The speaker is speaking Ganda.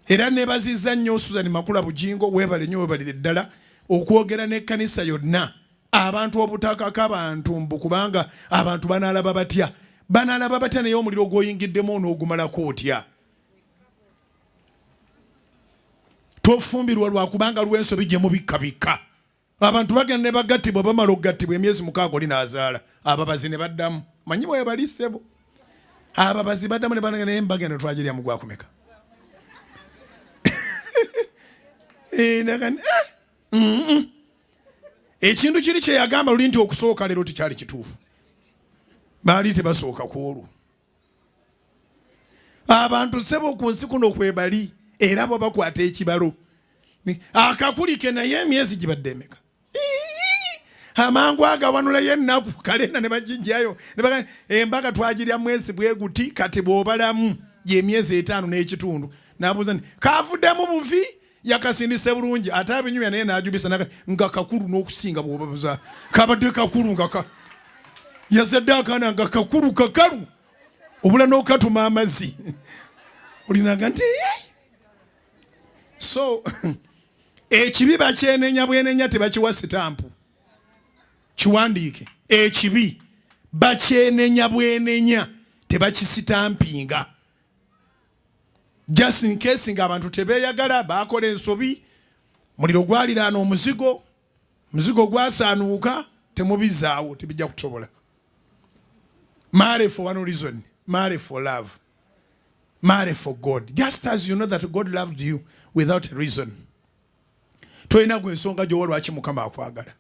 Era nebaziza nnyo Susan Makula Bujjingo webale nnyo webalire ddala okwogera n'ekkanisa yonna abantu obutakaka abantu mbu kubanga abantu banaalaba batya naye omuliro gw'oyingiddemu n'ogumalako otya. Tofumbirwa lwakubanga lw'ensobi gye mubikkabikka. Abantu bagenda ne bagattibwa bamala okugattibwa emyezi 6 oli n'azaala. Ababazi ne baddamu. Manyi bwe balissebo. Ababazi baddamu ne banagenda naye mbagenda twagirya mu gwakumeka. Ekintu kiri kye yagamba luli nti okusooka leero tikyali kituufu. Baali tebasooka ku olwo. Abantu ssebo ku nsi kuno kwebali era bo bakwata ekibalo. Akakulike naye emyezi gibadde emeka. Amangu agawanula yennaku kalenda ne bajinjayo ne bagamba embaga twagirya mwezi bweguti kati bw'obalamu gye emyezi 5 n'ekitundu. Nabuuza nti kaavuddemu buvi yakasindise bulungi ate abinyumya naye n'ajubisa nga kakulu n'okusinga bw'obabuza kabadde kakulu nga yazadde akaana nga kakulu kakalu obula n'okatuma amazzi olinaga nti so ekibi bakyenenya bwenenya tebakiwa sitampu kiwandiike ekibi bakyenenya bwenenya tebakisitampinga just in case nga abantu tebeyagala bakola ensobi muliro gwaliraana omuzigo gwasaanuuka temubizaawo tebijja kutobola. Marry for one reason, marry for love, marry for God, just as you know that God loved you without a reason. Toyina gwe ensonga gy'owa lwaki Mukama akwagala.